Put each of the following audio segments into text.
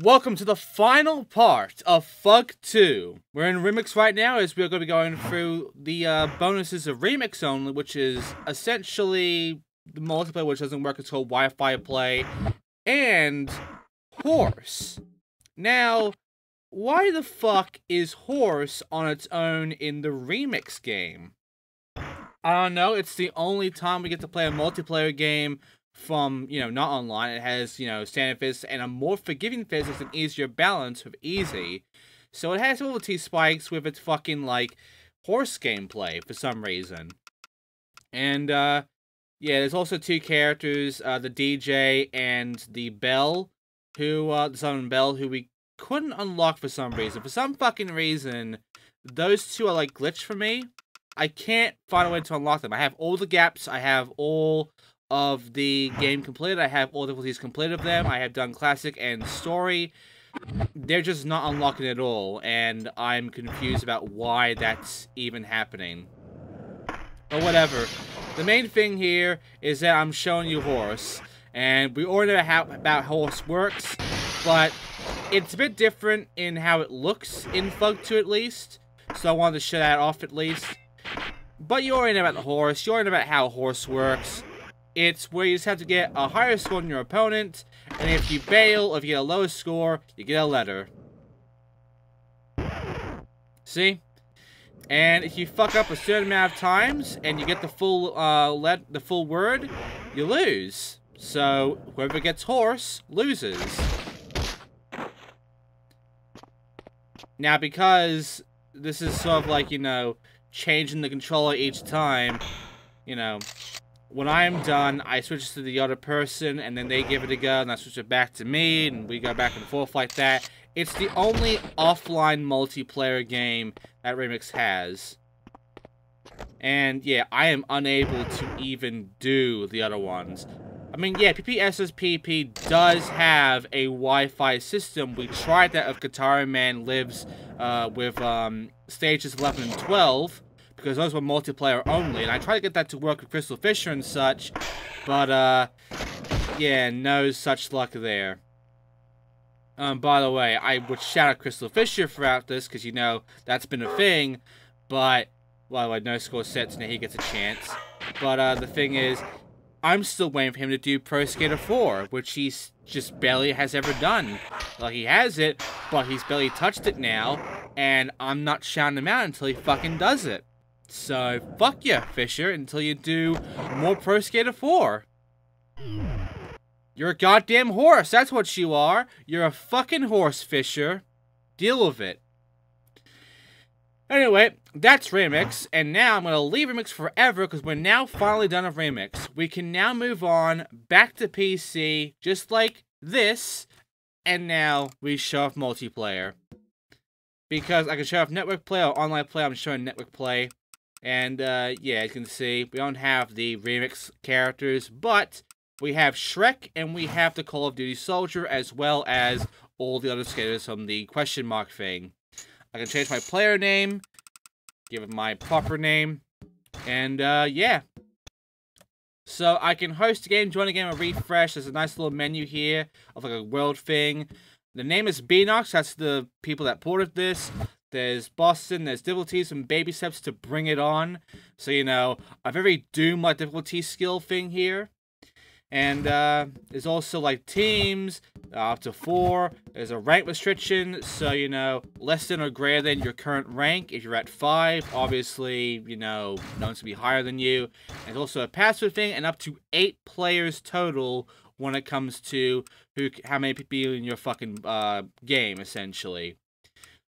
Welcome to the final part of Fug 2. We're in Remix right now as we're going to be going through the bonuses of Remix only, which is essentially the multiplayer, which doesn't work. It's called Wi-Fi Play, and Horse. Now, why the fuck is Horse on its own in the Remix game? I don't know, it's the only time we get to play a multiplayer game from, not online. It has, standard physics and a more forgiving physics and easier balance with easy. So it has ability spikes with its fucking, horse gameplay for some reason. And, yeah, there's also two characters, the DJ and the Bell, the Southern Bell, who we couldn't unlock for some reason. For some fucking reason, those two are, glitched for me. I can't find a way to unlock them. I have all the gaps, I have all of the game completed, I have all difficulties completed of them, I have done classic and story. They're just not unlocking at all, and I'm confused about why that's even happening. But whatever. The main thing here is that I'm showing you Horse, and we already know how Horse works, but it's a bit different in how it looks in Fug 2 at least, so I wanted to show that off at least. But you already know about the Horse, you already know about how Horse works. It's where you just have to get a higher score than your opponent, and if you bail or if you get a lower score, you get a letter. See? And if you fuck up a certain amount of times and you get the full word, you lose. So whoever gets Horse loses. Now, because this is sort of changing the controller each time, when I'm done, I switch to the other person, and then they give it a go, and I switch it back to me, and we go back and forth like that. It's the only offline multiplayer game that Remix has. And, yeah, I am unable to even do the other ones. I mean, yeah, PPSSPP does have a Wi-Fi system. We tried that with Guitar Man Lives with stages 11 and 12. Because those were multiplayer only, and I tried to get that to work with Crystal Fisher and such, but, yeah, no such luck there. By the way, I would shout out Crystal Fisher throughout this, because, that's been a thing, but, well, no score sets, now he gets a chance. But, the thing is, I'm still waiting for him to do Pro Skater 4, which he just barely has ever done. He has it, but he's barely touched it now, and I'm not shouting him out until he fucking does it. So, fuck you, Fisher, until you do more Pro Skater 4. You're a goddamn horse, that's what you are. You're a fucking horse, Fisher. Deal with it. Anyway, that's Remix, and now I'm going to leave Remix forever because we're now finally done with Remix. We can now move on back to PC, just like this, and now we show off multiplayer. Because I can show off network play or online play, I'm showing network play. And, yeah, you can see, we don't have the Remix characters, but we have Shrek, and we have the Call of Duty Soldier, as well as all the other skaters from the question mark thing. I can change my player name, give it my proper name, and, yeah. So, I can host a game, join a game, and refresh. There's a nice little menu here of, a world thing. The name is Beanox, that's the people that ported this. There's Boston, there's difficulties and baby steps to bring it on. So, a very Doom-like difficulty skill thing here. And, there's also, teams, up to 4. There's a rank restriction, so, less than or greater than your current rank. If you're at 5, obviously, no one's to be higher than you. And there's also a password thing, and up to 8 players total when it comes to how many people in your fucking, game, essentially.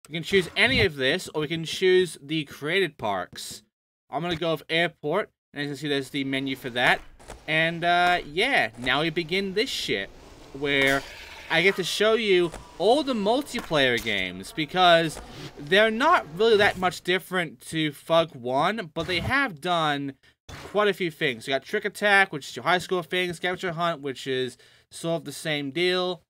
We can choose any of this, or we can choose the created parks. I'm going to go with airport, and as you can see, there's the menu for that. And, yeah, now we begin this shit, where I get to show you all the multiplayer games, because they're not really that much different to Fug 1, but they have done quite a few things. You got Trick Attack, which is your high score thing, Scavenger Hunt, which is sort of the same deal.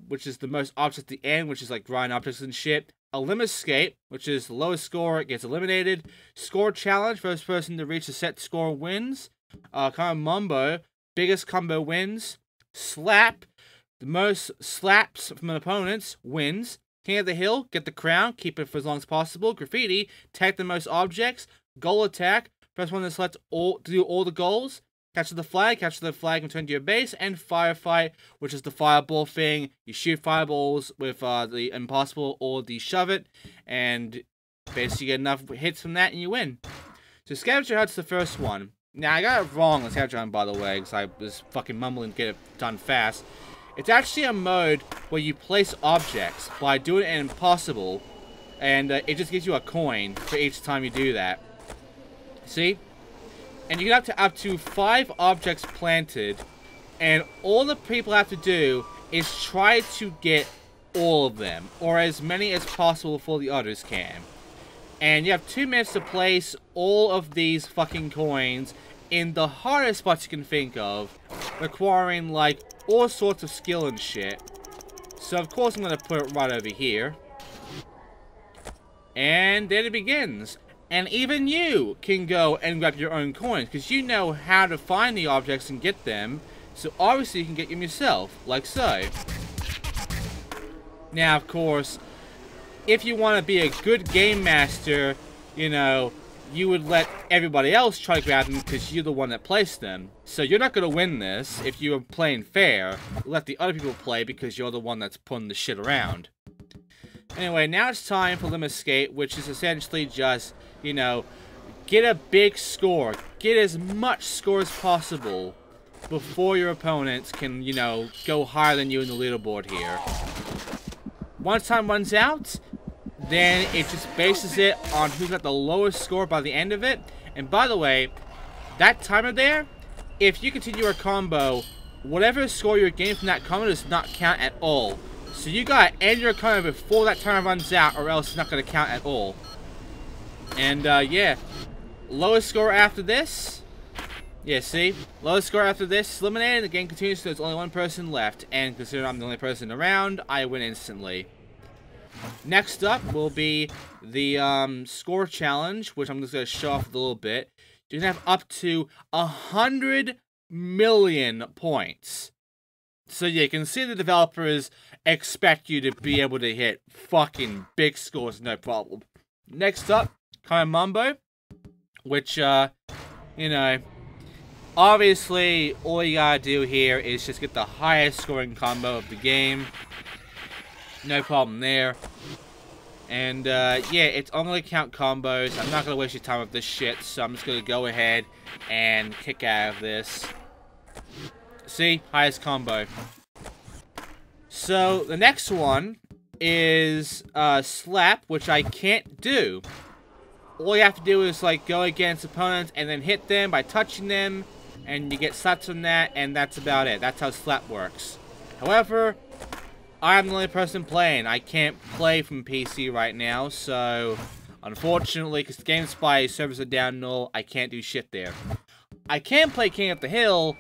Which is the most objects at the end, which is grind objects and shit. Limit Escape, which is the lowest score, it gets eliminated. Score Challenge, first person to reach a set score wins. Combo Mumbo, biggest combo wins. Slap, The most slaps from an opponent wins. King of the Hill, get the crown, keep it for as long as possible. Graffiti, take the most objects. Goal attack, press one to select all to do all the goals. Capture the flag and return to your base. And firefight, which is the fireball thing. You shoot fireballs with the impossible or the shove it, and basically get enough hits from that and you win. So scavenger hunt's the first one. Now I got it wrong on scavenger hunt, by the way, because I was fucking mumbling to get it done fast. It's actually a mode where you place objects by doing it in impossible, and it just gives you a coin for each time you do that. See? And you get up to 5 objects planted, and all the people have to do is try to get all of them, or as many as possible before the others can. And you have 2 minutes to place all of these fucking coins in the hardest spots you can think of, requiring like all sorts of skill and shit. So of course I'm gonna put it right over here. And then it begins. And even you can go and grab your own coins, because you know how to find the objects and get them. So obviously you can get them yourself, like so. Now of course, if you want to be a good game master, you know, you would let everybody else try to grab them because you're the one that placed them. So you're not going to win this if you're playing fair. Let the other people play because you're the one that's pulling the shit around. Anyway, now it's time for Limit Skate, which is essentially just, you know, get a big score. Get as much score as possible before your opponents can, you know, go higher than you in the leaderboard here. Once time runs out, then it just bases it on who's got the lowest score by the end of it. And by the way, that timer there, if you continue a combo, whatever score you're getting from that combo does not count at all. So you gotta end your combo before that timer runs out, or else it's not gonna count at all. And yeah, lowest score after this, yeah, see? Lowest score after this is eliminated. The game continues, so there's only one person left. And considering I'm the only person around, I win instantly. Next up will be the score challenge, which I'm just going to show off a little bit. You can have up to 100 million points. So yeah, you can see the developers expect you to be able to hit fucking big scores, no problem. Next up, kind of Mumbo, which, you know, obviously all you gotta do here is just get the highest scoring combo of the game. No problem there. And, yeah, it's only gonna count combos. I'm not gonna waste your time with this shit, so I'm just gonna go ahead and kick out of this. See? Highest combo. So, the next one is, Slap, which I can't do. All you have to do is, like, go against opponents and then hit them by touching them, and you get slaps from that, and that's about it. That's how Slap works. However, I'm the only person playing. I can't play from PC right now, so unfortunately, because the Gamespy servers are down null, I can't do shit there. I can play King of the Hill,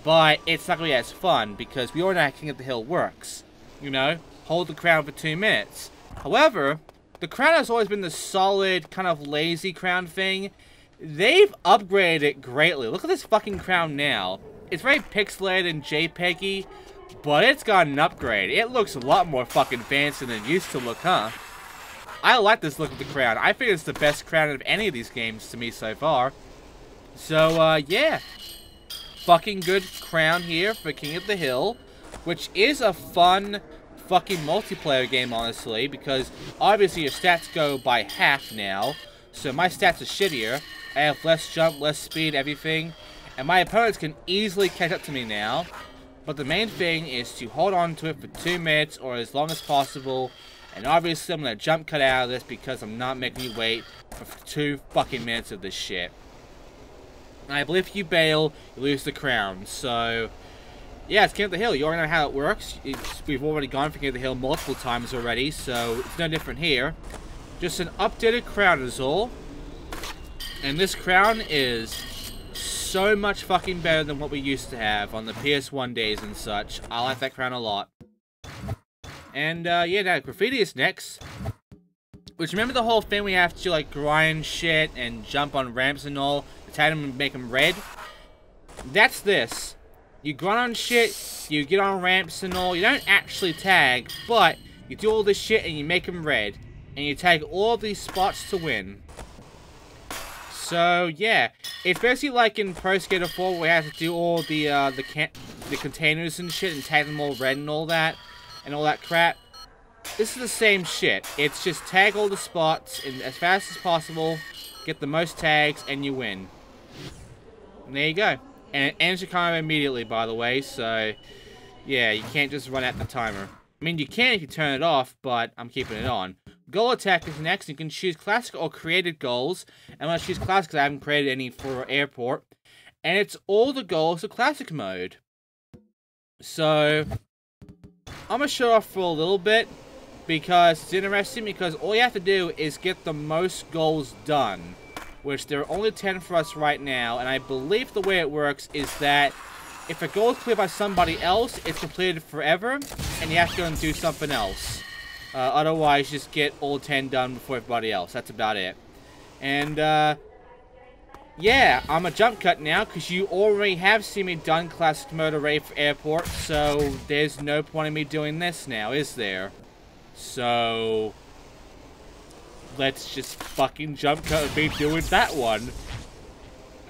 but it's not going to be as fun, because we already know how King of the Hill works. You know, hold the crown for 2 minutes. However, the crown has always been the solid, kind of lazy crown thing. They've upgraded it greatly. Look at this fucking crown now. It's very pixelated and JPEG-y, but it's got an upgrade. It looks a lot more fucking fancy than it used to look, huh? I like this look of the crown. I think it's the best crown of any of these games to me so far. So, yeah. Fucking good crown here for King of the Hill, which is a fun fucking multiplayer game, honestly, because obviously your stats go by half now. So my stats are shittier. I have less jump, less speed, everything. And my opponents can easily catch up to me now. But the main thing is to hold on to it for 2 minutes or as long as possible. And obviously I'm going to jump cut out of this because I'm not making you wait for 2 fucking minutes of this shit. And I believe if you bail, you lose the crown. So, yeah, it's King of the Hill. You already know how it works. We've already gone for King of the Hill multiple times already, so it's no different here. Just an updated crown is all. And this crown is so much fucking better than what we used to have on the PS1 days and such. I like that crown a lot. And, yeah, now Graffiti is next. Which, remember the whole thing we have to, like, grind shit and jump on ramps and all? To try to make them red? That's this. You grunt on shit, you get on ramps and all. You don't actually tag, but you do all this shit and you make them red. And you tag all of these spots to win. So, yeah. It's basically like in Pro Skater 4 where we have to do all the containers and shit and tag them all red and all that crap. This is the same shit. It's just tag all the spots in as fast as possible, get the most tags, and you win. And there you go. And it ends your timer immediately, by the way, so yeah, you can't just run out the timer. I mean, you can if you turn it off, but I'm keeping it on. Goal attack is next. You can choose classic or created goals. I'm going to choose classic because I haven't created any for airport. And it's all the goals of classic mode. So, I'm going to show off for a little bit because it's interesting, because all you have to do is get the most goals done, which there are only 10 for us right now. And I believe the way it works is that if a goal is cleared by somebody else, it's completed forever, and you have to go and do something else. Otherwise, just get all 10 done before everybody else. That's about it. And, yeah, I'm a jump cut now, because you already have seen me done classic mode array for airport, so there's no point in me doing this now, is there? So, let's just fucking jump cut and be doing that one.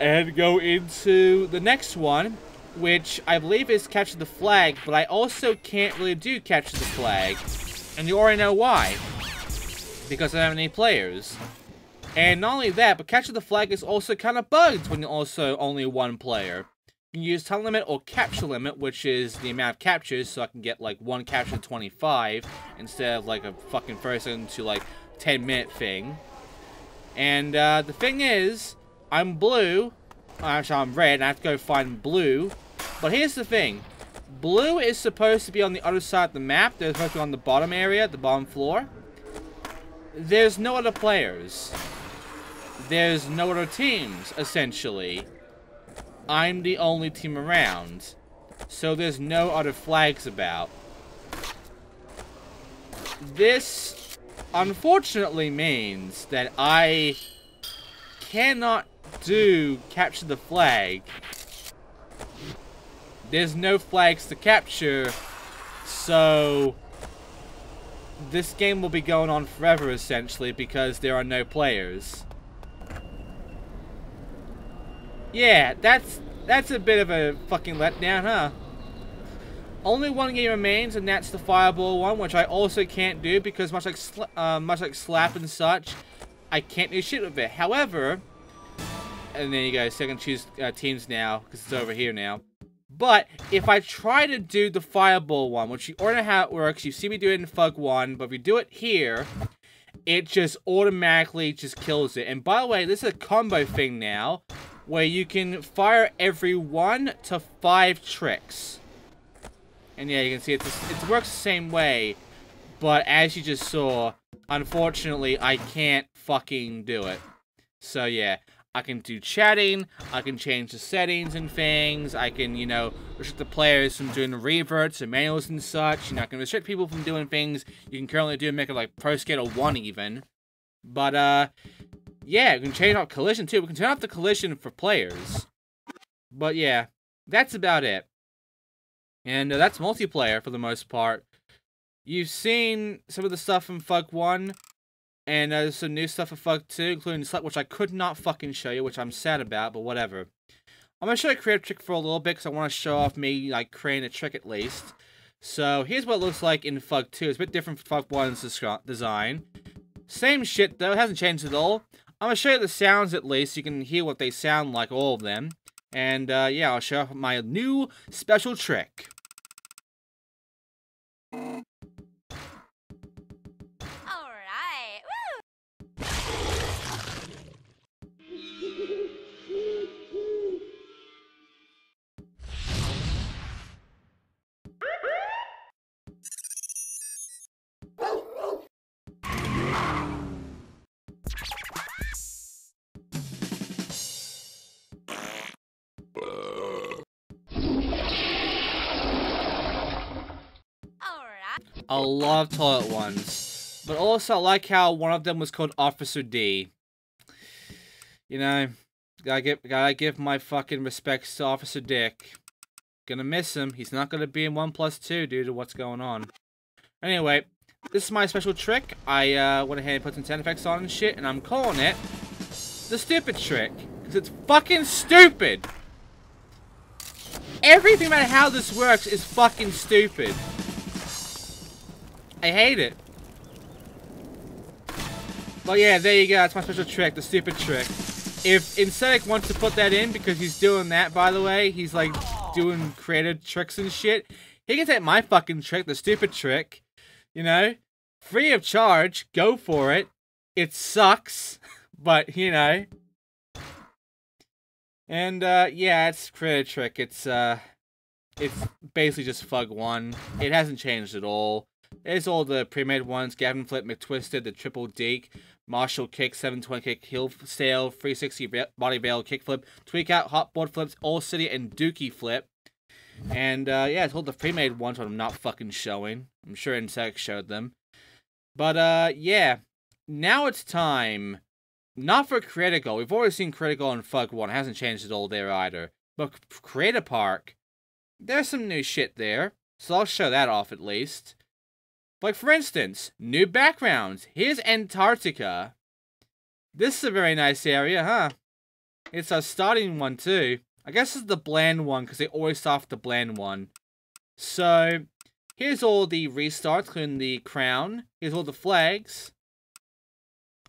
And go into the next one, which I believe is capture the flag, but I also can't really do capture the flag. And you already know why. Because I don't have any players. And not only that, but capture the flag is also kind of bugged when you're also only one player. You can use time limit or capture limit, which is the amount of captures, so I can get like one capture to 25 instead of like a fucking first to like 10-minute thing. And the thing is, I'm blue. Actually, I'm red, and I have to go find blue. But here's the thing. Blue is supposed to be on the other side of the map. They're supposed to be on the bottom area, the bottom floor. There's no other players. There's no other teams, essentially. I'm the only team around. So there's no other flags about. This, unfortunately, means that I cannot do capture the flag. There's no flags to capture, so this game will be going on forever, essentially, because there are no players. Yeah, that's a bit of a fucking letdown, huh? Only one game remains, and that's the Fireball one, which I also can't do because much like Slap and such, I can't do shit with it. However, and there you go, so I can choose teams now because it's over here now. But if I try to do the Fireball one, which you already know how it works, you see me do it in Fug 1, but if you do it here, it just automatically just kills it. And by the way, this is a combo thing now, where you can fire every 1 to 5 tricks. And yeah, you can see it works the same way, but as you just saw, unfortunately, I can't fucking do it. So yeah. I can do chatting, I can change the settings and things, I can, you know, restrict the players from doing reverts and manuals and such, you know, I can restrict people from doing things you can currently do and make it like Pro Skater 1 even. But, yeah, we can change out collision too, we can turn off the collision for players. But yeah, that's about it. And that's multiplayer for the most part. You've seen some of the stuff from Fug 1. And there's some new stuff for Fug 2, including Slap, which I could not fucking show you, which I'm sad about, but whatever. I'm going to show you a creative trick for a little bit, because I want to show off me, like, creating a trick at least. So, here's what it looks like in Fug 2. It's a bit different from Fug 1's design. Same shit, though. It hasn't changed at all. I'm going to show you the sounds at least, so you can hear what they sound like, all of them. And, yeah, I'll show off my new special trick. I love toilet ones, but also I like how one of them was called Officer D. You know, gotta give my fucking respects to Officer Dick. Gonna miss him. He's not gonna be in 1+2 due to what's going on. Anyway, this is my special trick. I went ahead and put some sound effects on and shit, and I'm calling it the stupid trick. Because it's fucking stupid. Everything about how this works is fucking stupid. I hate it. But yeah, there you go. That's my special trick, the stupid trick. If Insect wants to put that in, because he's doing that, by the way, he's like doing creative tricks and shit, he can take my fucking trick, the stupid trick, you know, free of charge. Go for it. It sucks, but you know. And yeah, it's creative trick. It's basically just Fug 1. It hasn't changed at all. It's all the pre-made ones: Gavin Flip, McTwisted, the Triple Deke, Marshall Kick, 720 Kick, Hill Sail, 360 Body Veil Kickflip, Tweak Out, Hotboard Flips, All City, and Dookie Flip. And yeah, it's all the pre-made ones, but I'm not fucking showing. I'm sure Insect showed them. But yeah, now it's time. Not for Critical. We've already seen Critical in Fug 1. It hasn't changed at all there either. But Creator Park, there's some new shit there. So I'll show that off at least. Like, for instance, new backgrounds. Here's Antarctica. This is a very nice area, huh? It's a starting one, too. I guess it's the bland one, because they always start with the bland one. So, here's all the restarts, including the crown. Here's all the flags.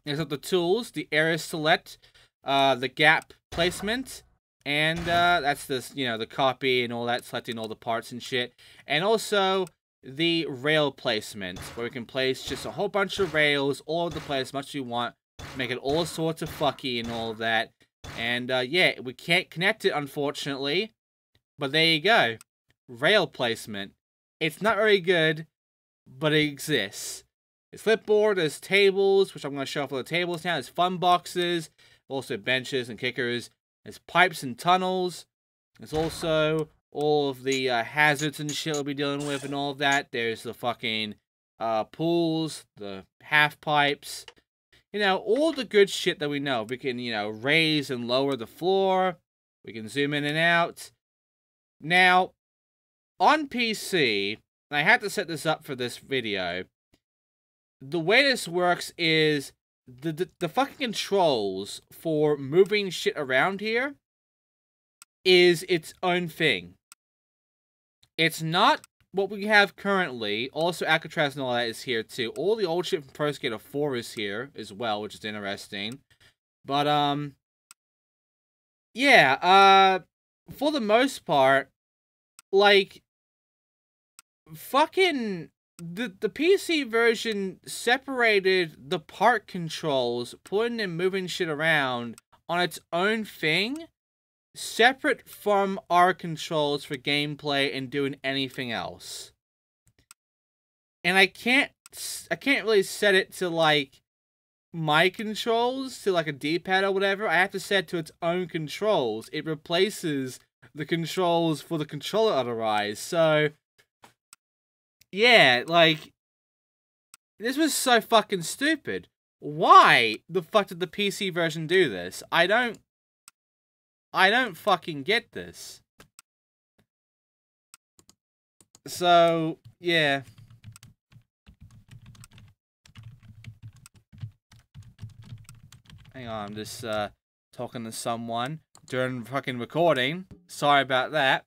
Here's all the tools, the area select, the gap placement. And that's this, you know, the copy and all that, selecting all the parts and shit. And also the rail placement, where we can place just a whole bunch of rails all over the place as much as we want, make it all sorts of fucky and all that. And yeah, we can't connect it, unfortunately, but there you go. Rail placement. It's not very good, but it exists. It's flipboard, there's tables, which I'm going to show off all the tables now. There's fun boxes, also benches and kickers. There's pipes and tunnels. There's also all of the hazards and shit we'll be dealing with and all of that. There's the fucking pools, the half pipes. You know, all the good shit that we know. We can, you know, raise and lower the floor. We can zoom in and out. Now, on PC, and I had to set this up for this video, the way this works is the fucking controls for moving shit around here is its own thing. It's not what we have currently. Also, Alcatraz and all that is here too. All the old shit from Pro Skater 4 is here as well, which is interesting. But yeah, for the most part, like, fucking the PC version separated the part controls, putting and moving shit around on its own thing, separate from our controls for gameplay and doing anything else. And I can't really set it to, like, my controls, to, like, a D-pad or whatever. I have to set it to its own controls. It replaces the controls for the controller otherwise. So, yeah, like, this was so fucking stupid. Why the fuck did the PC version do this? I don't fucking get this. So, yeah. Hang on, I'm just talking to someone during fucking recording. Sorry about that.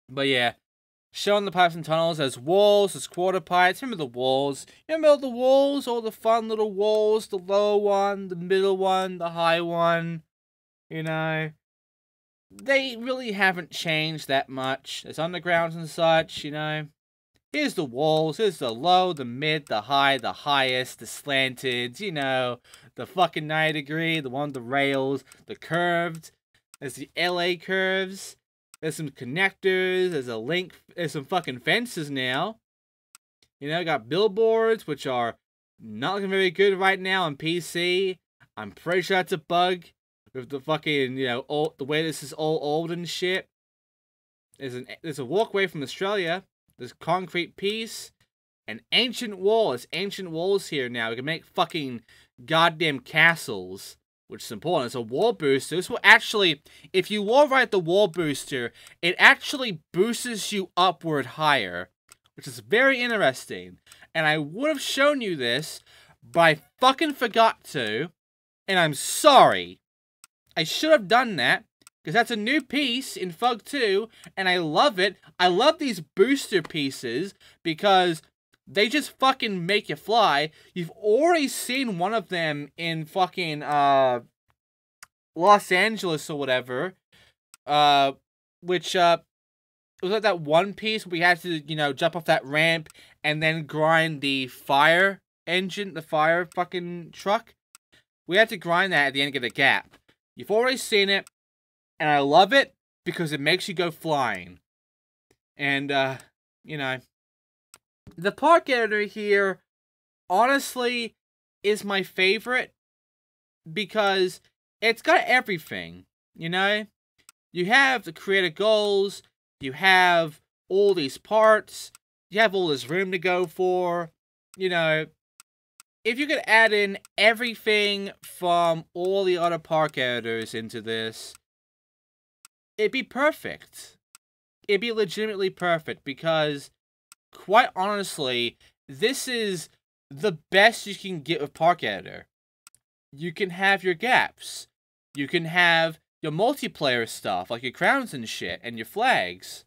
But yeah, showing the pipes and tunnels as walls, as quarter pipes. Remember the walls? You remember the walls? All the fun little walls, the low one, the middle one, the high one. You know, they really haven't changed that much. There's undergrounds and such, you know. Here's the walls, here's the low, the mid, the high, the highest, the slanted, you know, the fucking 90 degree, the one with the rails, the curved. There's the LA curves. There's some connectors, there's a link, there's some fucking fences now. You know, got billboards, which are not looking very good right now on PC. I'm pretty sure that's a bug with the fucking, you know, the way this is all old and shit. There's a walkway from Australia. There's concrete piece. An ancient wall. There's ancient walls here now. We can make fucking goddamn castles. which is important. It's a wall booster. This will actually, if you wall ride the wall booster, it actually boosts you upward higher, which is very interesting. And I would have shown you this, but I fucking forgot to, and I'm sorry. I should have done that, because that's a new piece in Fug 2, and I love it. I love these booster pieces, because they just fucking make you fly. You've already seen one of them in fucking, Los Angeles or whatever, which, it was like that one piece we had to, you know, jump off that ramp and then grind the fire engine, the fire fucking truck. We had to grind that at the end to get a gap. You've already seen it, and I love it because it makes you go flying. And, you know, the park editor here, honestly, is my favorite because it's got everything, you know? You have the creator goals, you have all these parts, you have all this room to go for, you know. If you could add in everything from all the other park editors into this, it'd be perfect. It'd be legitimately perfect because, quite honestly, this is the best you can get with park editor. You can have your gaps. You can have your multiplayer stuff, like your crowns and shit, and your flags.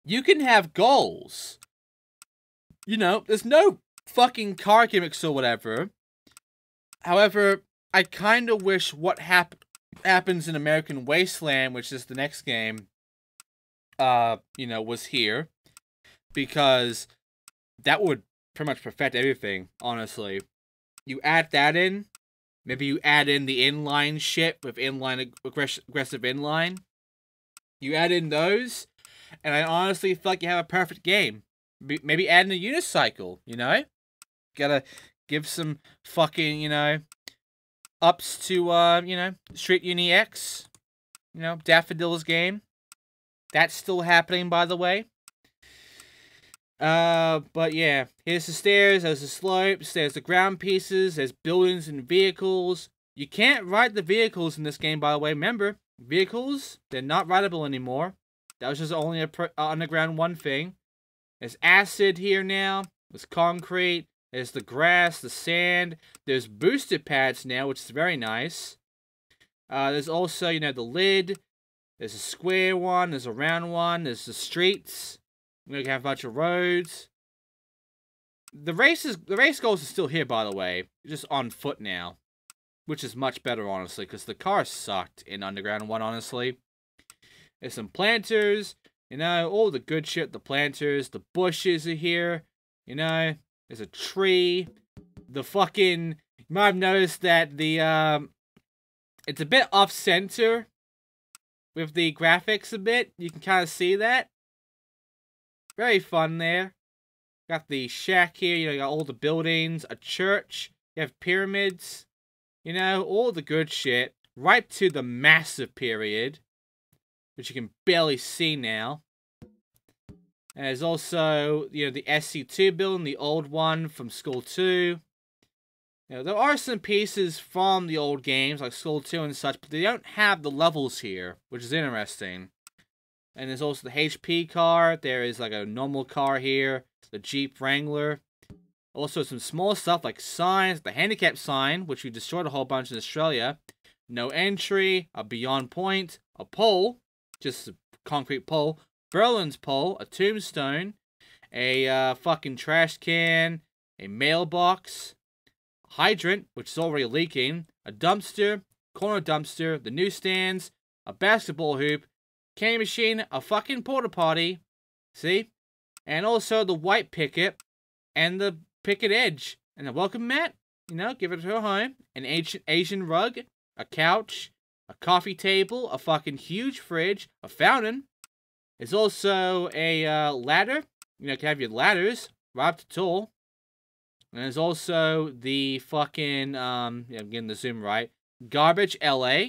You can have goals. You know, there's no fucking car gimmicks or whatever. However, I kind of wish what happens in American Wasteland, which is the next game, you know, was here. Because that would pretty much perfect everything, honestly. You add that in. Maybe you add in the inline shit with aggressive inline. You add in those, and I honestly feel like you have a perfect game. Maybe add in a unicycle, you know? Gotta give some fucking, you know, ups to, you know, Street Uni X. You know, Daffodil's game. That's still happening, by the way. But yeah, here's the stairs, there's the slopes, there's the ground pieces, there's buildings and vehicles. You can't ride the vehicles in this game, by the way. Remember, vehicles, they're not rideable anymore. That was just only a Underground 1 thing. There's acid here now, there's concrete, there's the grass, the sand, there's booster pads now, which is very nice. There's also, you know, the lid, there's a square one, there's a round one, there's the streets. We can have a bunch of roads. The race goals are still here, by the way. Just on foot now. Which is much better, honestly, because the car sucked in Underground 1, honestly. There's some planters. You know, all the good shit. The planters. The bushes are here. You know, there's a tree. The fucking... You might have noticed that the, it's a bit off-center with the graphics a bit. You can kind of see that. Very fun there. Got the shack here, you know, you got all the buildings, a church, you have pyramids, you know, all the good shit. Right to the massive period, which you can barely see now. And there's also, you know, the SC2 building, the old one from School 2. You know, there are some pieces from the old games, like School 2 and such, but they don't have the levels here, which is interesting. And there's also the HP car. There is like a normal car here. The Jeep Wrangler. Also some small stuff like signs. The handicap sign, which we destroyed a whole bunch in Australia. No entry. A beyond point. A pole. Just a concrete pole. Berlin's pole. A tombstone. A fucking trash can. A mailbox. A hydrant, which is already leaking. A dumpster. Corner dumpster. The newsstands. A basketball hoop. Candy machine, a fucking porta potty, see? And also the white picket, and the picket edge. And the welcome mat, you know, give it to her home. An Asian rug, a couch, a coffee table, a fucking huge fridge, a fountain. There's also a ladder, you know, you can have your ladders, right up to tall. And there's also the fucking, yeah, I'm getting the zoom right, Garbage LA.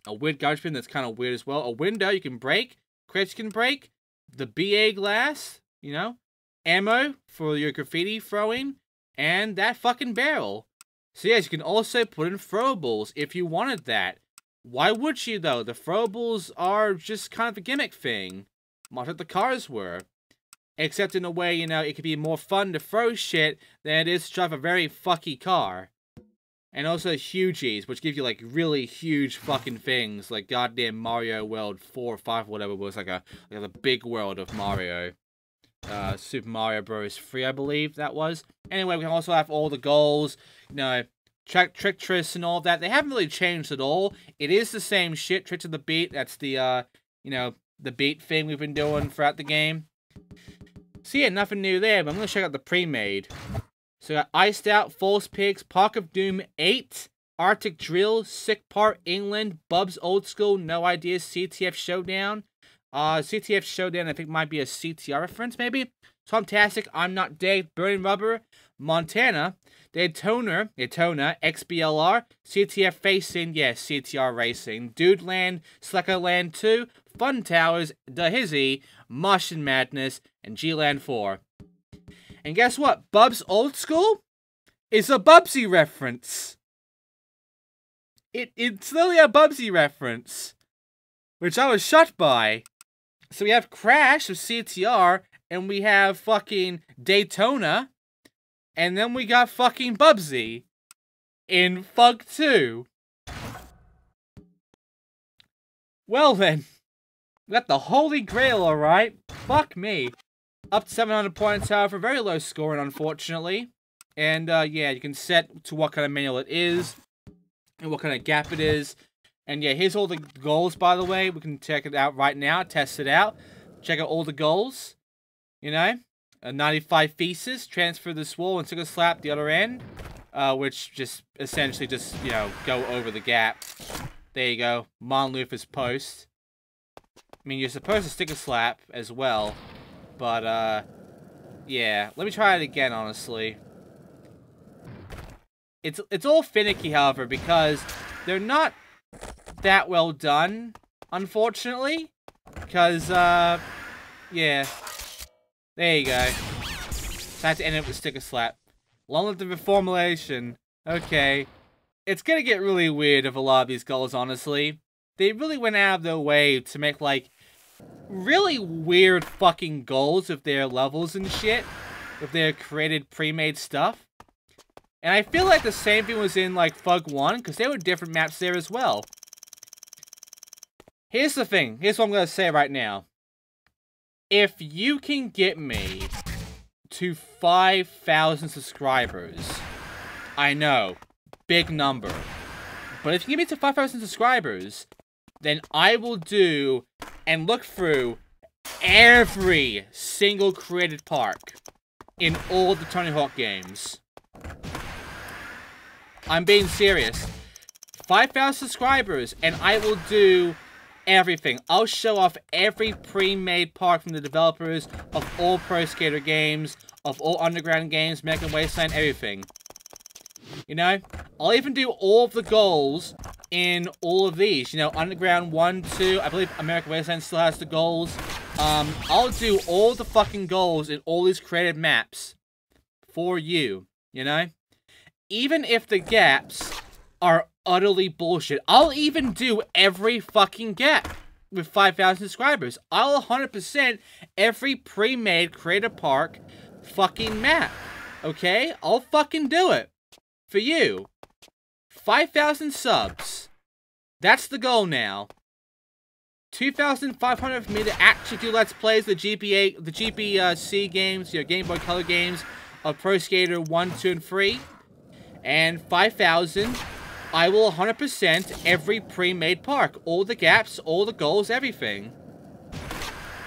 A weird garbage bin that's kind of weird as well. A window you can break. Crates you can break. The BA glass, you know. Ammo for your graffiti throwing. And that fucking barrel. So yes, you can also put in throwables if you wanted that. Why would you though? The throwables are just kind of a gimmick thing. Much like the cars were. Except in a way, you know, it could be more fun to throw shit than it is to drive a very fucky car. And also hugies, which give you like really huge fucking things. Like goddamn Mario World 4 or 5 or whatever was like the big world of Mario. Super Mario Bros. 3, I believe that was. Anyway, we can also have all the goals, you know, trick twists and all that. They haven't really changed at all. It is the same shit, Trick to the Beat. That's the, you know, the beat thing we've been doing throughout the game. So yeah, nothing new there, but I'm going to check out the pre-made. So we got Iced Out, False Pigs, Park of Doom 8, Arctic Drill, Sick Part, England, Bub's Old School, No Ideas, CTF Showdown. CTF Showdown, I think might be a CTR reference, maybe? Tomtastic, I'm Not Dead, Burning Rubber, Montana, Daytona, XBLR, CTF Facing, yes, CTR Racing, Dude Land, Slacker Land 2, Fun Towers, Dahizzy, Martian Madness, and G-Land 4. And guess what? Bub's Old School is a Bubsy reference. It's literally a Bubsy reference, which I was shocked by. So we have Crash of CTR, and we have fucking Daytona, and then we got fucking Bubsy in Fug 2. Well then, we got the Holy Grail, alright? Fuck me. Up to 700 points, however, very low scoring, unfortunately. And, yeah, you can set to what kind of manual it is, and what kind of gap it is. And yeah, here's all the goals, by the way. We can check it out right now, test it out. Check out all the goals. You know? 95 Thesis, transfer this wall and took a slap the other end. Which just, essentially just, you know, go over the gap. There you go. Monluther's Post. I mean, you're supposed to stick a slap as well. But, yeah. Let me try it again, honestly. It's all finicky, however, because they're not that well done, unfortunately, because, yeah, there you go. So I had to end it with a sticker slap. Long live the reformulation. Okay. It's gonna get really weird with a lot of these goals, honestly. They really went out of their way to make, like, really weird fucking goals with their levels and shit, with their created pre-made stuff. And I feel like the same thing was in, like, Fug 1, because there were different maps there as well. Here's the thing. Here's what I'm going to say right now. If you can get me to 5,000 subscribers, I know, big number. But if you get me to 5,000 subscribers, then I will do and look through every single created park in all the Tony Hawk games. I'm being serious. 5,000 subscribers, and I will do everything. I'll show off every pre-made park from the developers of all Pro Skater games, of all Underground games, American Wasteland, everything. You know? I'll even do all of the goals in all of these. You know, Underground 1, 2, I believe American Wasteland still has the goals. I'll do all the fucking goals in all these created maps for you, you know? Even if the gaps are utterly bullshit. I'll even do every fucking gap with 5,000 subscribers. I'll 100% every pre-made Creator Park fucking map. Okay? I'll fucking do it. For you. 5,000 subs. That's the goal now. 2,500 for me to actually do Let's Plays, the GBC games, your Game Boy Color games of Pro Skater 1, 2, and 3. And 5,000, I will 100% every pre-made park. All the gaps, all the goals, everything.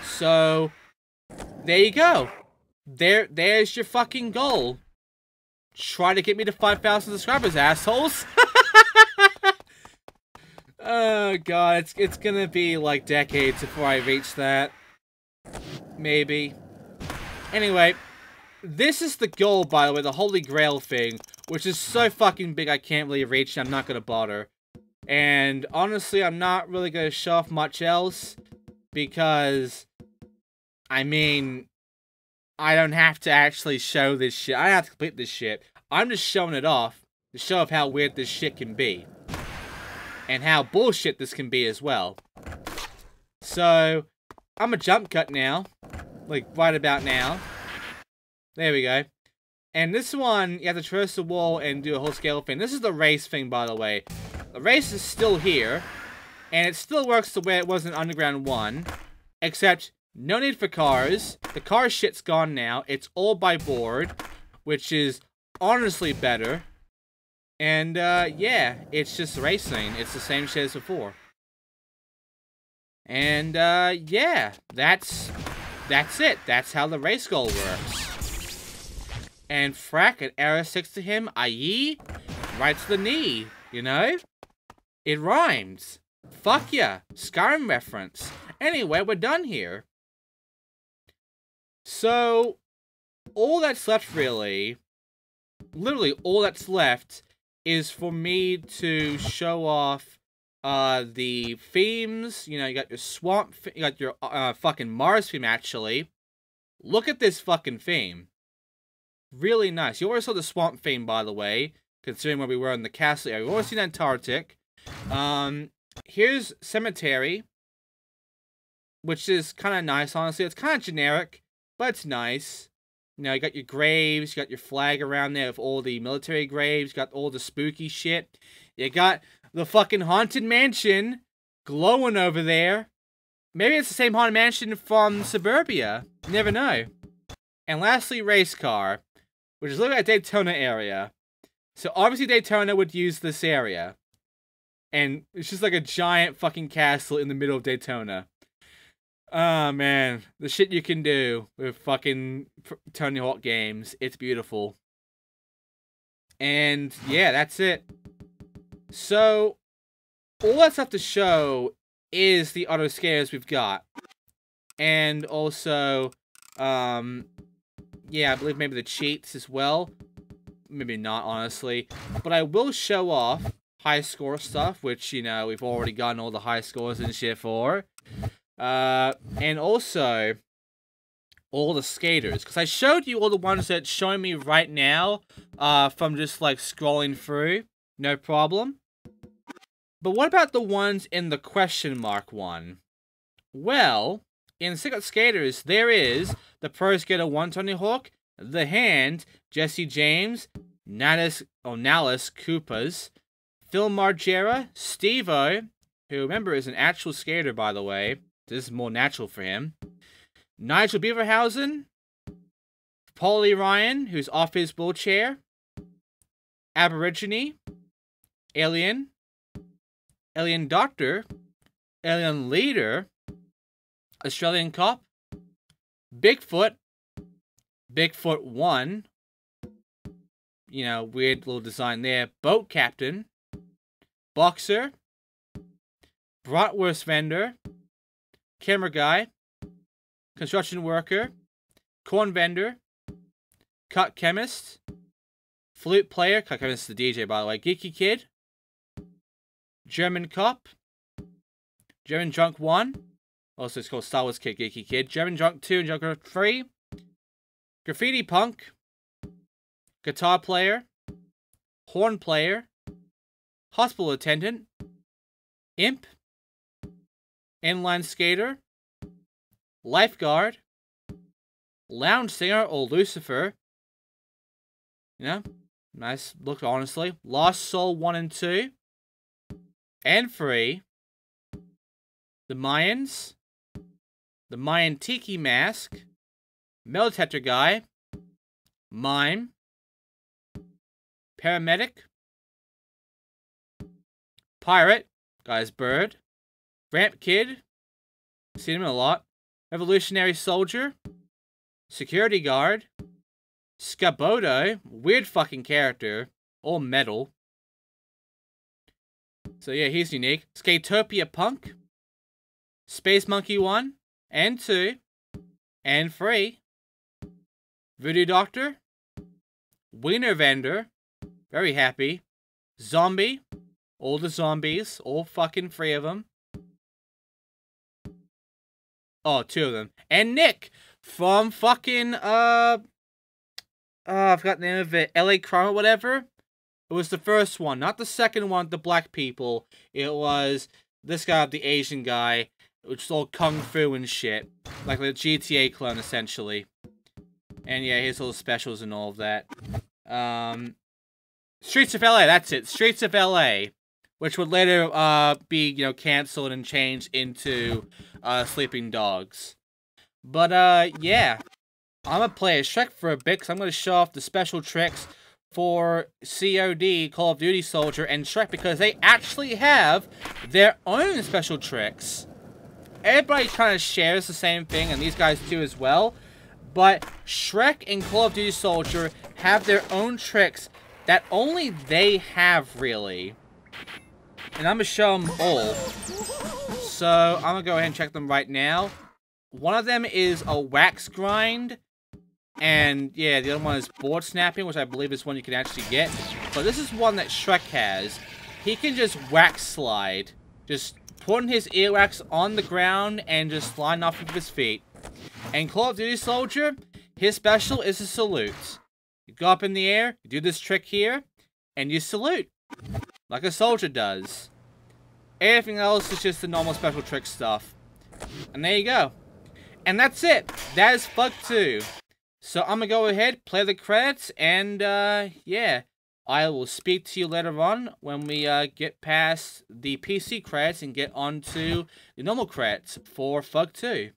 So, there you go. There's your fucking goal. Try to get me to 5,000 subscribers, assholes. Oh, God, it's gonna be, like, decades before I reach that. Maybe. Anyway, this is the goal, by the way, the Holy Grail thing, which is so fucking big I can't really reach, and I'm not gonna bother. And, honestly, I'm not really gonna show off much else, because, I mean, I don't have to actually show this shit. I don't have to complete this shit. I'm just showing it off. to show off how weird this shit can be. And how bullshit this can be as well. So, I'm a jump cut now. Like, right about now. There we go. And this one, you have to traverse the wall and do a whole scale thing. This is the race thing, by the way. The race is still here. And it still works the way it was in Underground 1. Except, no need for cars. The car shit's gone now. It's all by board. Which is honestly better. And, yeah. It's just racing. It's the same shit as before. And, yeah. That's it. That's how the race goal works. And frack, an arrow sticks to him, i.e., right to the knee, you know? It rhymes. Fuck yeah. Skyrim reference. Anyway, we're done here. So, all that's left really, literally all that's left, is for me to show off the themes. You know, you got your swamp, you got your fucking Mars theme, actually. Look at this fucking theme. Really nice. You already saw the swamp theme, by the way, considering where we were in the castle area. We've already seen Antarctica. Here's Cemetery, which is kind of nice, honestly. It's kind of generic, but it's nice. You know, you got your graves, you got your flag around there with all the military graves, you got all the spooky shit. You got the fucking Haunted Mansion glowing over there. Maybe it's the same Haunted Mansion from Suburbia. You never know. And lastly, Race Car, which is literally a Daytona area. So obviously Daytona would use this area. And it's just like a giant fucking castle in the middle of Daytona. Oh man, the shit you can do with fucking Tony Hawk games. It's beautiful. And yeah, that's it. So, all that's left to show is the auto scares we've got. And also, yeah, I believe maybe the cheats as well. Maybe not, honestly. But I will show off high score stuff, which, you know, we've already gotten all the high scores and shit for. And also, all the skaters. Because I showed you all the ones that's showing me right now, from just, like, scrolling through. No problem. But what about the ones in the question mark one? Well, in Secret Skaters, there is the Pro Skater 1 Tony Hawk, The Hand, Jesse James, Nallis Koopas, Phil Margera, Steve-O, who, remember, is an actual skater, by the way. This is more natural for him. Nigel Beaverhausen, Paulie Ryan, who's off his wheelchair, Aborigine, Alien Doctor, Alien Leader, Australian Cop, Bigfoot 1, you know, weird little design there, Boat Captain, Boxer, Bratwurst Vendor, Camera Guy, Construction Worker, Corn Vendor, Cut Chemist, Flute Player, Cut Chemist is the DJ, by the way, Geeky Kid, German Cop, German Drunk 1, also it's called Star Wars Kid, Geeky Kid, German Drunk 2 and Drunk 3, Graffiti Punk, Guitar Player, Horn Player, Hospital Attendant, Imp, Inline Skater, Lifeguard, Lounge Singer or Lucifer, you know, nice look, honestly, Lost Soul 1 and 2, and 3, the Mayans, the Mayan Tiki Mask, Metal Detector Guy, Mime, Paramedic, Pirate, Guy's Bird, Ramp Kid, seen him a lot, Revolutionary Soldier, Security Guard, Skabodo, weird fucking character, all metal. So yeah, he's unique. Skatopia Punk, Space Monkey 1, and 2, and 3, Voodoo Doctor, Wiener Vendor, very happy, Zombie, all the zombies, all fucking 3 of them. Oh, 2 of them. And Nick, from fucking, I forgot the name of it, LA Crime or whatever, It was the first one, not the second one, the black people. It was this guy, the Asian guy, which is all kung fu and shit. Like the GTA clone, essentially. And yeah, his little specials and all of that. Streets of LA, that's it. Streets of LA. Which would later be, you know, cancelled and changed into Sleeping Dogs. But yeah. I'm gonna play as Shrek for a bit, because I'm gonna show off the special tricks for COD, Call of Duty Soldier, and Shrek, because they actually have their own special tricks. Everybody kind of shares the same thing, and these guys do as well. But Shrek and Call of Duty Soldier have their own tricks that only they have, really. And I'm gonna show them all. So I'm gonna go ahead and check them right now. One of them is a wax grind. And yeah, the other one is board snapping, which I believe is one you can actually get. But this is one that Shrek has. He can just wax slide. Just putting his earwax on the ground and just sliding off of his feet. And Call of Duty Soldier, his special is a salute. You go up in the air, you do this trick here, and you salute. Like a soldier does. Everything else is just the normal special trick stuff. And there you go. And that's it. That is Fug 2. So I'm gonna go ahead, play the credits, and yeah. I will speak to you later on when we get past the PC credits and get onto the normal credits for Fug 2.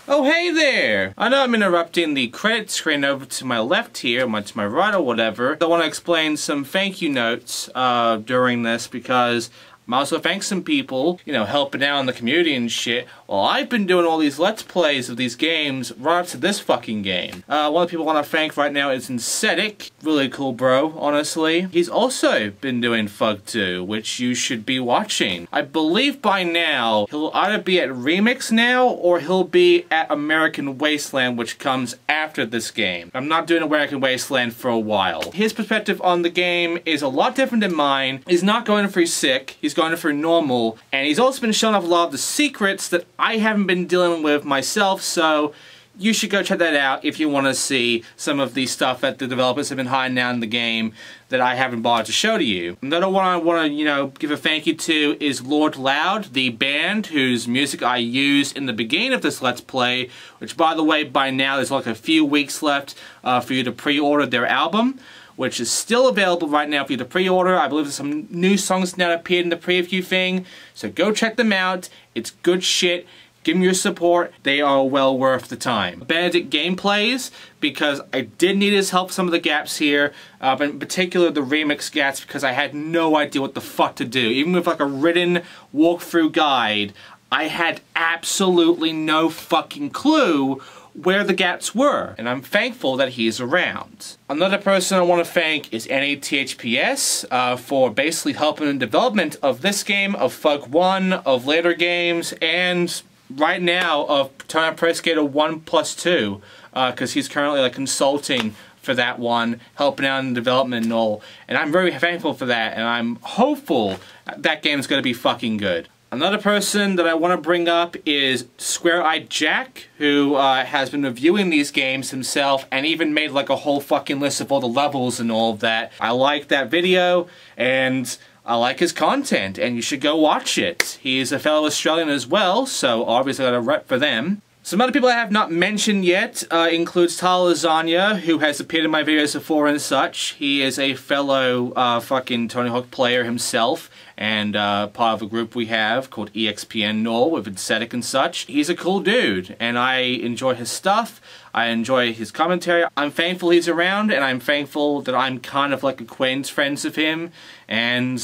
Oh, hey there! I know I'm interrupting the credit screen over to my left here, to my right or whatever. I want to explain some thank you notes during this, because I'm also thanking some people, you know, helping out in the community and shit. Well, I've been doing all these Let's Plays of these games right up to this fucking game. One of the people I want to thank right now is Xindictive. Really cool bro, honestly. He's also been doing Fug 2, which you should be watching. I believe by now, he'll either be at Remix now, or he'll be at American Wasteland, which comes after this game. I'm not doing American Wasteland for a while. His perspective on the game is a lot different than mine. He's not going for sick. He's going for normal, and he's also been showing off a lot of the secrets that I haven't been dealing with myself, so you should go check that out if you want to see some of the stuff that the developers have been hiding out in the game that I haven't bothered to show to you. Another one I want to, you know, give a thank you to is Lord Loud, the band whose music I used in the beginning of this Let's Play, which, by the way, by now there's like a few weeks left for you to pre-order their album, which is still available right now for you to pre-order. I believe there's some new songs now that appeared in the preview thing, so go check them out. It's good shit. Give them your support. They are well worth the time. Benedict Gameplays, because I did need his help with some of the gaps here, but in particular the remix gaps, because I had no idea what the fuck to do. Even with like a written walkthrough guide, I had absolutely no fucking clue where the gaps were, and I'm thankful that he's around. Another person I want to thank is NATHPS for basically helping in the development of this game, of Fug 1, of later games, and right now of Turn Pro Skater 1+2, because he's currently like consulting for that one, helping out in development and all, and I'm very thankful for that, and I'm hopeful that game is going to be fucking good. Another person that I want to bring up is Square-Eyed Jack, who has been reviewing these games himself and even made like a whole fucking list of all the levels and all of that. I like that video, and I like his content, and you should go watch it. He's a fellow Australian as well, so obviously I got a rep for them. Some other people I have not mentioned yet includes Tyler Lasagna, who has appeared in my videos before and such. He is a fellow fucking Tony Hawk player himself, and part of a group we have called EXPN Null with Aesthetic and such. He's a cool dude, and I enjoy his stuff. I enjoy his commentary. I'm thankful he's around, and I'm thankful that I'm kind of like acquaintance friends of him, and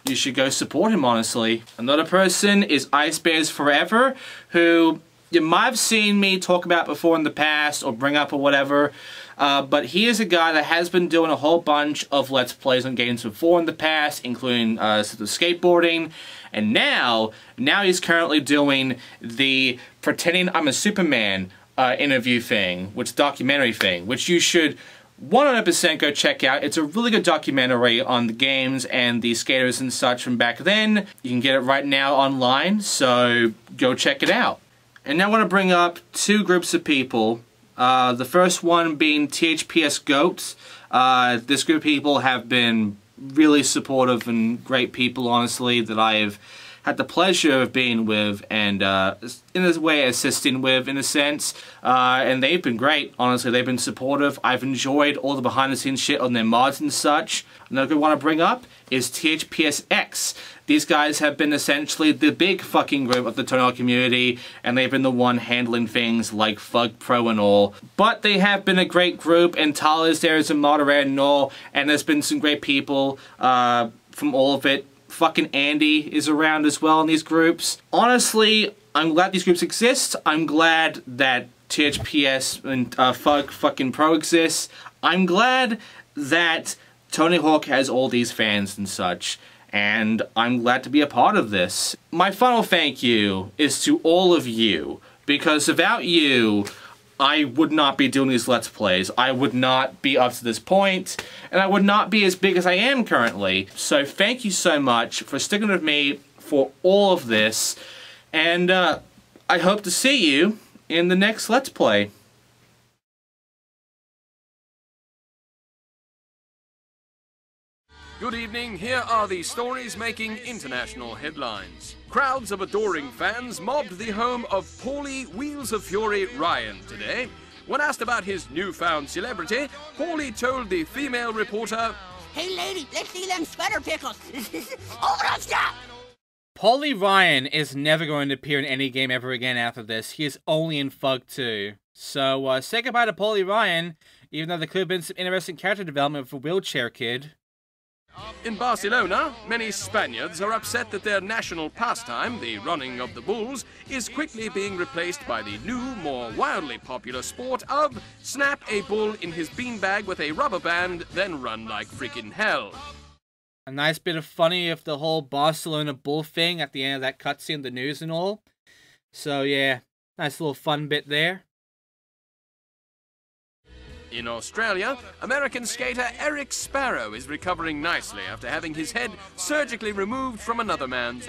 you should go support him, honestly. Another person is Ice Bears Forever, who you might have seen me talk about before in the past or bring up or whatever, but he is a guy that has been doing a whole bunch of Let's Plays on games before in the past, including the skateboarding, and now he's currently doing the Pretending I'm a Superman interview thing, which documentary thing, which you should 100% go check out. It's a really good documentary on the games and the skaters and such from back then. You can get it right now online, so go check it out. And now I want to bring up two groups of people The first one being THPS Goats. This group of people have been really supportive and great people, honestly, that I have had the pleasure of being with and in a way assisting with, in a sense. And they've been great, honestly. They've been supportive. I've enjoyed all the behind the scenes shit on their mods and such. Another good one to bring up is THPSX. These guys have been essentially the big fucking group of the Tonal community, and they've been the one handling things like Fug Pro and all. But they have been a great group, and Tyler's there as a moderator and all, and there's been some great people from all of it. Fucking Andy is around as well in these groups. Honestly, I'm glad these groups exist. I'm glad that THPS and Fug fucking Pro exists. I'm glad that Tony Hawk has all these fans and such. And I'm glad to be a part of this. My final thank you is to all of you, because without you, I would not be doing these Let's Plays. I would not be up to this point, and I would not be as big as I am currently. So thank you so much for sticking with me for all of this, and I hope to see you in the next Let's Play. Good evening, here are the stories making international headlines. Crowds of adoring fans mobbed the home of Paulie Wheels of Fury Ryan today. When asked about his newfound celebrity, Paulie told the female reporter, "Hey lady, let's see them sweater pickles. Over on stop!" Paulie Ryan is never going to appear in any game ever again after this. He is only in Fug 2. So, say goodbye to Paulie Ryan, even though there could have been some interesting character development for Wheelchair Kid. In Barcelona, many Spaniards are upset that their national pastime, the running of the bulls, is quickly being replaced by the new, more wildly popular sport of snap a bull in his beanbag with a rubber band, then run like freaking hell. A nice bit of funny of the whole Barcelona bull thing at the end of that cutscene, the news and all. So yeah, nice little fun bit there. In Australia, American skater Eric Sparrow is recovering nicely after having his head surgically removed from another man's.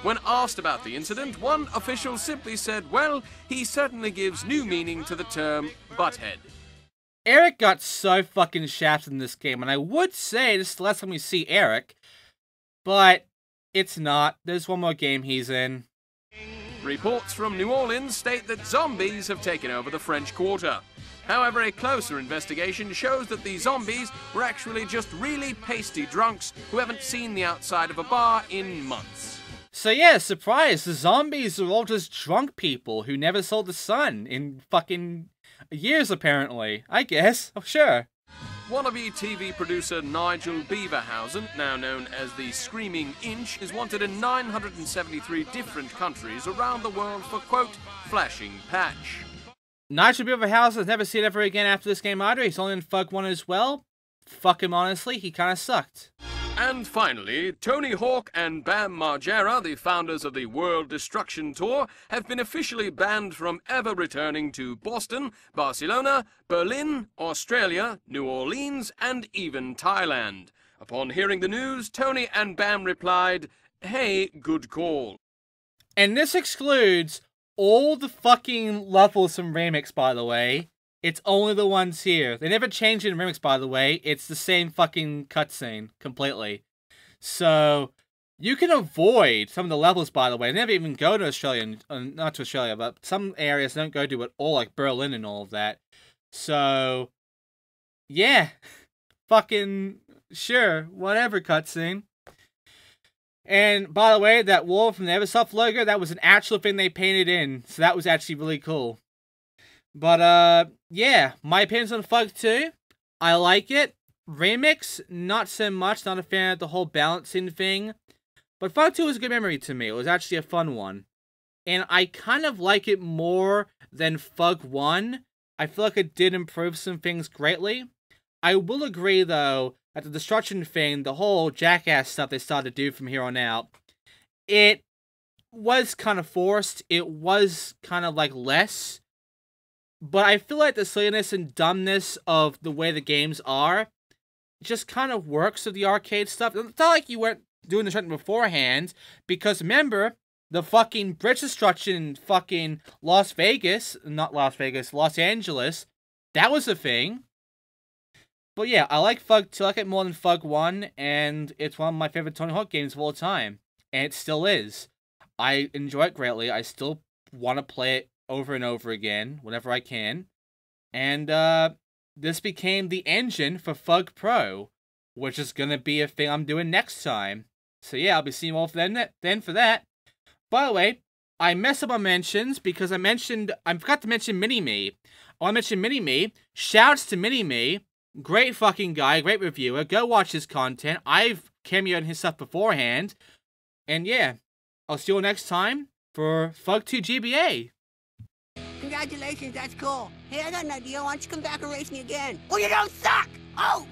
When asked about the incident, one official simply said, well, he certainly gives new meaning to the term butthead. Eric got so fucking shafted in this game, and I would say this is the last time we see Eric, but it's not. There's one more game he's in. Reports from New Orleans state that zombies have taken over the French Quarter. However, a closer investigation shows that the zombies were actually just really pasty drunks who haven't seen the outside of a bar in months. So yeah, surprise, the zombies are all just drunk people who never saw the sun in fucking years, apparently. I guess. Oh, sure. Wannabe TV producer Nigel Beaverhausen, now known as the Screaming Inch, is wanted in 973 different countries around the world for, quote, flashing patch. Nigel Beaverhausen has never seen it ever again after this game either. He's only in Fug 1 as well. Fuck him, honestly. He kind of sucked. And finally, Tony Hawk and Bam Margera, the founders of the World Destruction Tour, have been officially banned from ever returning to Boston, Barcelona, Berlin, Australia, New Orleans, and even Thailand. Upon hearing the news, Tony and Bam replied, "Hey, good call." And this excludes all the fucking levels from Remix, by the way. It's only the ones here. They never changed it in Remix, by the way. It's the same fucking cutscene, completely. So, you can avoid some of the levels, by the way. They never even go to Australia, not to Australia, but some areas don't go to it all, like Berlin and all of that. So, yeah. Fucking, sure, whatever cutscene. And, by the way, that wall from the Eversoft logo, that was an actual thing they painted in. So that was actually really cool. But, yeah, my opinions on Fug 2, I like it. Remix, not so much, not a fan of the whole balancing thing. But Fug 2 was a good memory to me. It was actually a fun one. And I kind of like it more than Fug 1. I feel like it did improve some things greatly. I will agree, though, that the destruction thing, the whole jackass stuff they started to do from here on out, it was kind of forced. It was kind of like less. But I feel like the silliness and dumbness of the way the games are just kind of works with the arcade stuff. It's not like you weren't doing the shit beforehand, because remember, the fucking bridge destruction in fucking Los Angeles. That was a thing. But yeah, I like Fug 2, I like it more than Fug 1, and it's one of my favorite Tony Hawk games of all time. And it still is. I enjoy it greatly. I still want to play it over and over again, whenever I can. And this became the engine for Fug Pro, which is going to be a thing I'm doing next time. So yeah, I'll be seeing you all then for that. By the way, I messed up my mentions because I forgot to mention Mini-Me. I want to mention Mini-Me. Shouts to Mini-Me. Great fucking guy, great reviewer. Go watch his content. I've cameoed his stuff beforehand. And yeah, I'll see you all next time for Fug 2 GBA. Congratulations, that's cool. Hey, I got an idea. Why don't you come back and race me again? Oh, you don't suck! Oh!